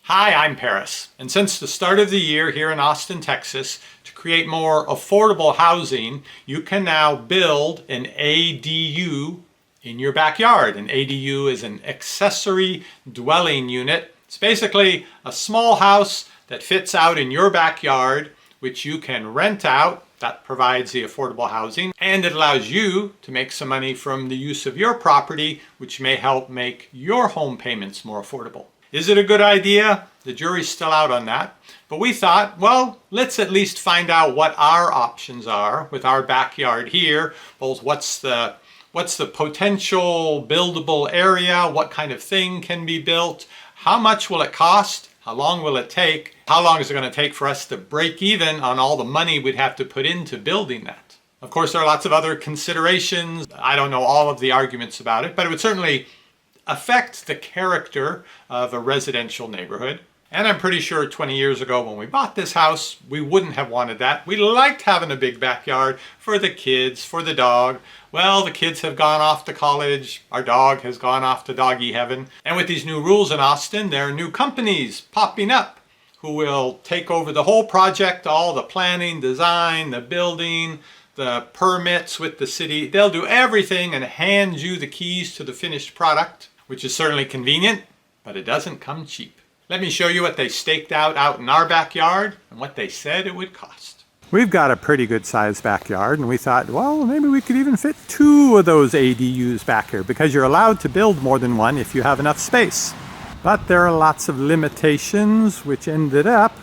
Hi, I'm Paris, and since the start of the year here in Austin, Texas, to create more affordable housing, you can now build an ADU in your backyard. An ADU is an accessory dwelling unit. It's basically a small house that fits out in your backyard, which you can rent out. That provides the affordable housing, and it allows you to make some money from the use of your property, which may help make your home payments more affordable. Is it a good idea? The jury's still out on that. But we thought, well, let's at least find out what our options are with our backyard here. Both what's the potential buildable area, what kind of thing can be built, how much will it cost, how long will it take, how long is it going to take for us to break even on all the money we'd have to put into building that. Of course, there are lots of other considerations. I don't know all of the arguments about it, but it would certainly affect the character of a residential neighborhood. And I'm pretty sure 20 years ago when we bought this house, we wouldn't have wanted that. We liked having a big backyard for the kids, for the dog. Well, the kids have gone off to college. Our dog has gone off to doggy heaven. And with these new rules in Austin, there are new companies popping up who will take over the whole project, all the planning, design, the building, the permits with the city. They'll do everything and hand you the keys to the finished product, which is certainly convenient, but it doesn't come cheap. Let me show you what they staked out in our backyard and what they said it would cost. We've got a pretty good sized backyard, and we thought, well, maybe we could even fit 2 of those ADUs back here, because you're allowed to build more than one if you have enough space. But there are lots of limitations, which ended up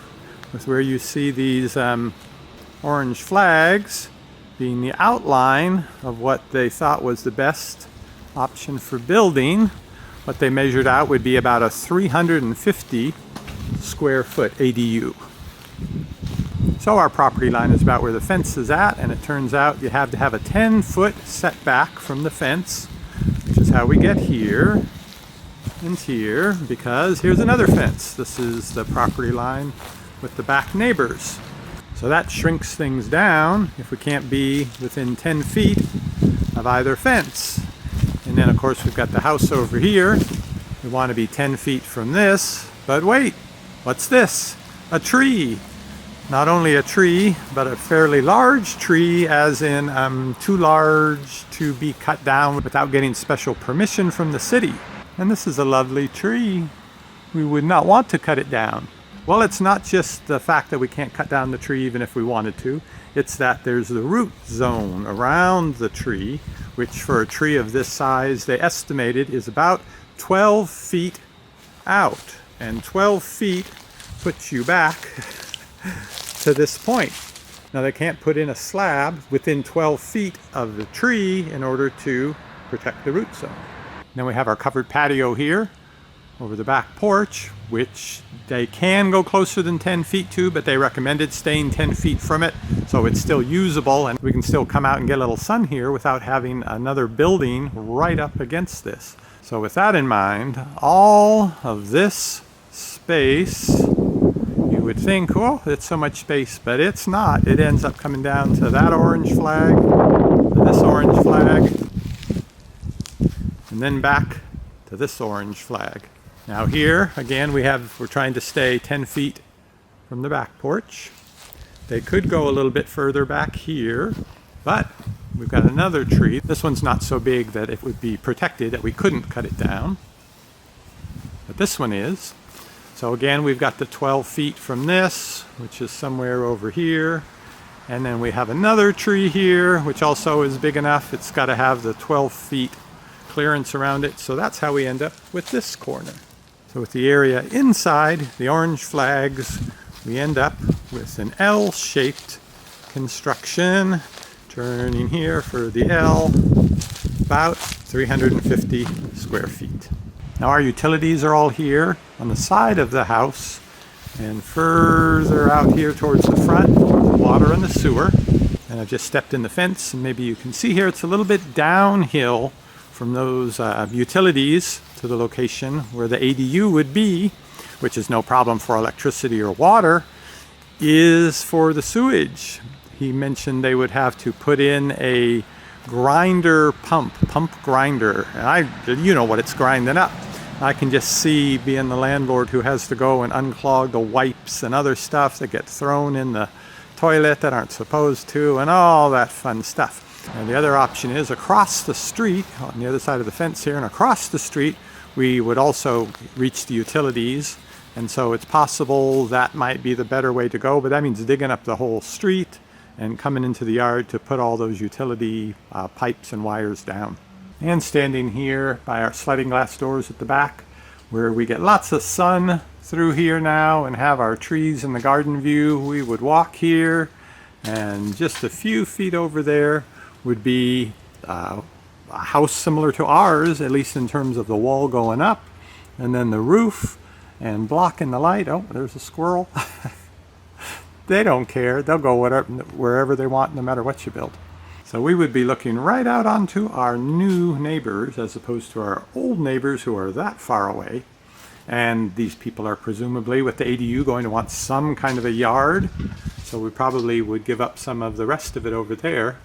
with where you see these orange flags being the outline of what they thought was the best option for building. What they measured out would be about a 350 square foot ADU. So our property line is about where the fence is at, and it turns out you have to have a 10-foot setback from the fence, which is how we get here and here, because here's another fence. This is the property line with the back neighbors. So that shrinks things down if we can't be within 10 feet of either fence. And then of course we've got the house over here. We want to be 10 feet from this, but wait, what's this? A tree. Not only a tree, but a fairly large tree, as in too large to be cut down without getting special permission from the city. And this is a lovely tree. We would not want to cut it down. Well, it's not just the fact that we can't cut down the tree even if we wanted to. It's that there's the root zone around the tree, which for a tree of this size, they estimated is about 12 feet out. And 12 feet puts you back to this point. Now they can't put in a slab within 12 feet of the tree in order to protect the root zone. Then we have our covered patio here over the back porch, which they can go closer than 10 feet to, but they recommended staying 10 feet from it, so it's still usable and we can still come out and get a little sun here without having another building right up against this. So with that in mind, all of this space, you would think, oh, it's so much space, but it's not. It ends up coming down to that orange flag, to this orange flag, and then back to this orange flag. Now here, again, we're trying to stay 10 feet from the back porch. They could go a little bit further back here, but we've got another tree. This one's not so big that it would be protected, that we couldn't cut it down. But this one is. So again, we've got the 12 feet from this, which is somewhere over here. And then we have another tree here, which also is big enough. It's got to have the 12 feet clearance around it. So that's how we end up with this corner. So with the area inside the orange flags, we end up with an L-shaped construction, turning here for the L, about 350 square feet. Now our utilities are all here on the side of the house, and further out here towards the front, the water and the sewer. And I've just stepped in the fence, and maybe you can see here it's a little bit downhill from those utilities to the location where the ADU would be, which is no problem for electricity or water, is for the sewage. He mentioned they would have to put in a pump grinder, and you know what it's grinding up. I can just see, being the landlord who has to go and unclog the wipes and other stuff that get thrown in the toilet that aren't supposed to, and all that fun stuff. And the other option is across the street, on the other side of the fence here, and across the street, we would also reach the utilities. And so it's possible that might be the better way to go, but that means digging up the whole street and coming into the yard to put all those utility pipes and wires down. And standing here by our sliding glass doors at the back, where we get lots of sun through here now and have our trees in the garden view, we would walk here, and just a few feet over there would be a house similar to ours, at least in terms of the wall going up, and then the roof and blocking the light. Oh, there's a squirrel. They don't care. They'll go wherever they want, no matter what you build. So we would be looking right out onto our new neighbors as opposed to our old neighbors who are that far away. And these people are presumably, with the ADU, going to want some kind of a yard. So we probably would give up some of the rest of it over there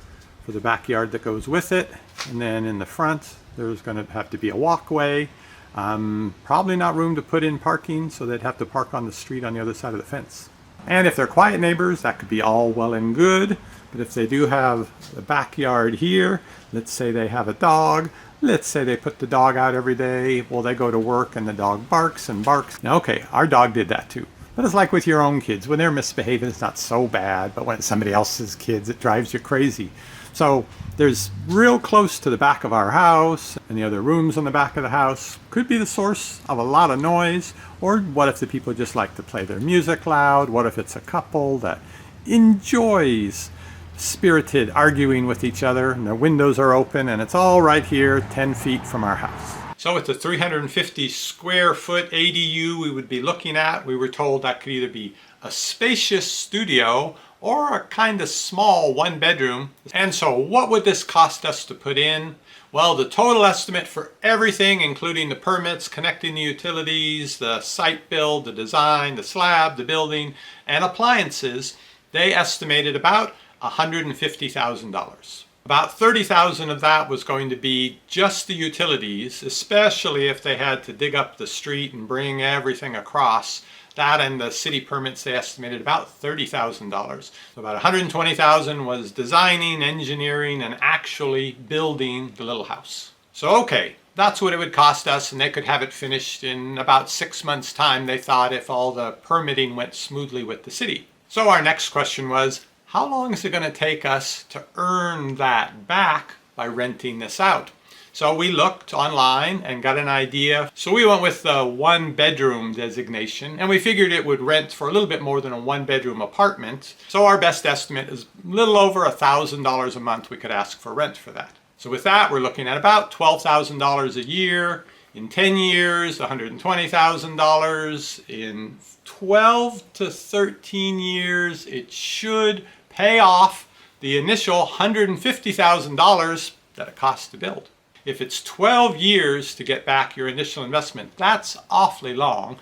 for the backyard that goes with it. And then in the front, there's going to have to be a walkway. Probably not room to put in parking, so they'd have to park on the street on the other side of the fence. And if they're quiet neighbors, that could be all well and good. But if they do have a backyard here, let's say they have a dog, let's say they put the dog out every day, well, they go to work and the dog barks and barks. Now, okay, our dog did that too. But it's like with your own kids. When they're misbehaving, it's not so bad, but when it's somebody else's kids, it drives you crazy. So there's real close to the back of our house, and the other rooms on the back of the house could be the source of a lot of noise. Or what if the people just like to play their music loud? What if it's a couple that enjoys spirited arguing with each other, and their windows are open, and it's all right here 10 feet from our house? So with the 350 square foot ADU we would be looking at, we were told that could either be a spacious studio or a kind of small one bedroom. And so what would this cost us to put in? Well, the total estimate for everything, including the permits, connecting the utilities, the site build, the design, the slab, the building, and appliances, they estimated about $150,000. About $30,000 of that was going to be just the utilities, especially if they had to dig up the street and bring everything across. That and the city permits, they estimated about $30,000. So about $120,000 was designing, engineering, and actually building the little house. So okay, that's what it would cost us, and they could have it finished in about 6 months' time, they thought, if all the permitting went smoothly with the city. So our next question was, how long is it going to take us to earn that back by renting this out? So we looked online and got an idea. So we went with the one bedroom designation, and we figured it would rent for a little bit more than a one bedroom apartment. So our best estimate is a little over $1,000 a month we could ask for rent for that. So with that, we're looking at about $12,000 a year. In 10 years, $120,000. In 12 to 13 years, it should pay off the initial $150,000 that it costs to build. If it's 12 years to get back your initial investment, that's awfully long.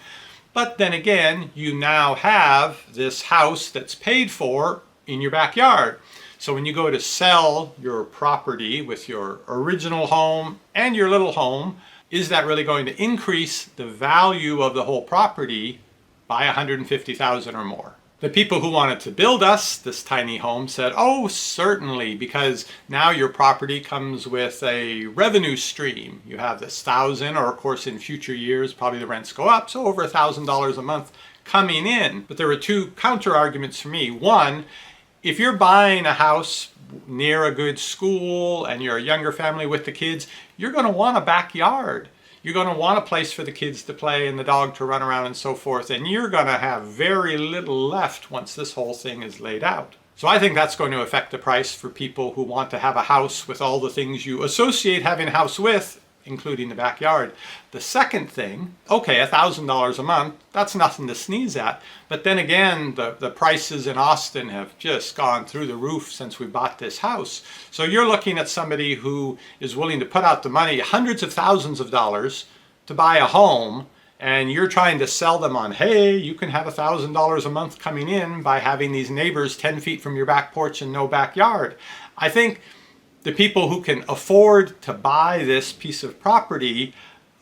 But then again, you now have this house that's paid for in your backyard. So when you go to sell your property with your original home and your little home, is that really going to increase the value of the whole property by $150,000 or more? The people who wanted to build us this tiny home said, oh, certainly, because now your property comes with a revenue stream. You have this $1,000, or of course in future years, probably the rents go up, so over $1,000 a month coming in. But there were two counter arguments for me. One, if you're buying a house near a good school and you're a younger family with the kids, you're going to want a backyard. You're going to want a place for the kids to play and the dog to run around and so forth, and you're going to have very little left once this whole thing is laid out. So I think that's going to affect the price for people who want to have a house with all the things you associate having a house with, including the backyard. The second thing, okay, $1,000 a month, that's nothing to sneeze at. But then again, the prices in Austin have just gone through the roof since we bought this house. So you're looking at somebody who is willing to put out the money, hundreds of thousands of dollars, to buy a home, and you're trying to sell them on, hey, you can have $1,000 a month coming in by having these neighbors 10 feet from your back porch and no backyard. I think the people who can afford to buy this piece of property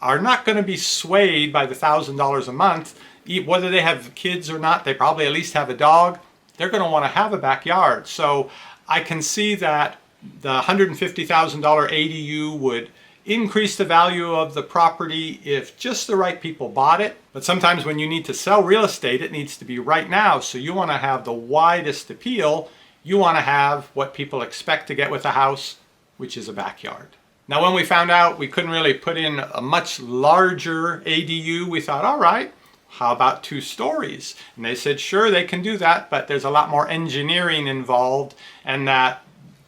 are not going to be swayed by the $1,000 a month. Whether they have kids or not, they probably at least have a dog. They're going to want to have a backyard. So I can see that the $150,000 ADU would increase the value of the property if just the right people bought it. But sometimes when you need to sell real estate, it needs to be right now. So you want to have the widest appeal. You want to have what people expect to get with a house, which is a backyard. Now, when we found out we couldn't really put in a much larger ADU, we thought, all right, how about 2 stories? And they said, sure, they can do that, but there's a lot more engineering involved, and that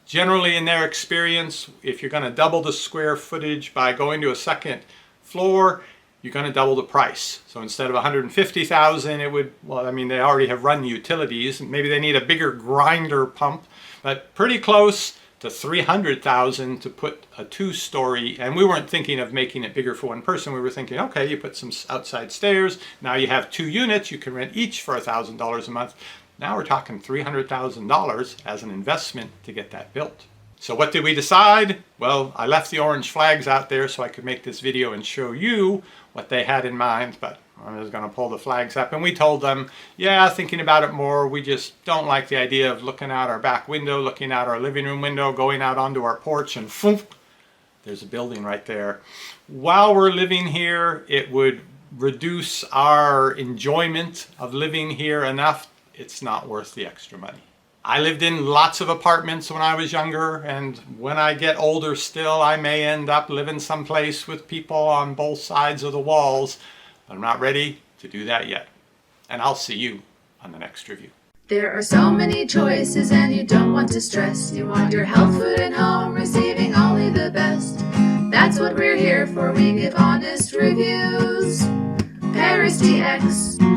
generally in their experience, if you're going to double the square footage by going to a second floor, you're going to double the price. So instead of $150,000, it would, well, I mean, they already have run utilities. Maybe they need a bigger grinder pump, but pretty close to $300,000 to put a 2-story. And we weren't thinking of making it bigger for one person. We were thinking, okay, you put some outside stairs. Now you have 2 units. You can rent each for $1,000 a month. Now we're talking $300,000 as an investment to get that built. So what did we decide? Well, I left the orange flags out there so I could make this video and show you what they had in mind, but I'm just going to pull the flags up. And we told them, yeah, thinking about it more, we just don't like the idea of looking out our back window, looking out our living room window, going out onto our porch, and phoom, there's a building right there. While we're living here, it would reduce our enjoyment of living here enough. It's not worth the extra money. I lived in lots of apartments when I was younger, and when I get older still, I may end up living someplace with people on both sides of the walls. I'm not ready to do that yet. And I'll see you on the next review. There are so many choices and you don't want to stress. You want your health, food, and home, receiving only the best. That's what we're here for. We give honest reviews. Paris DX.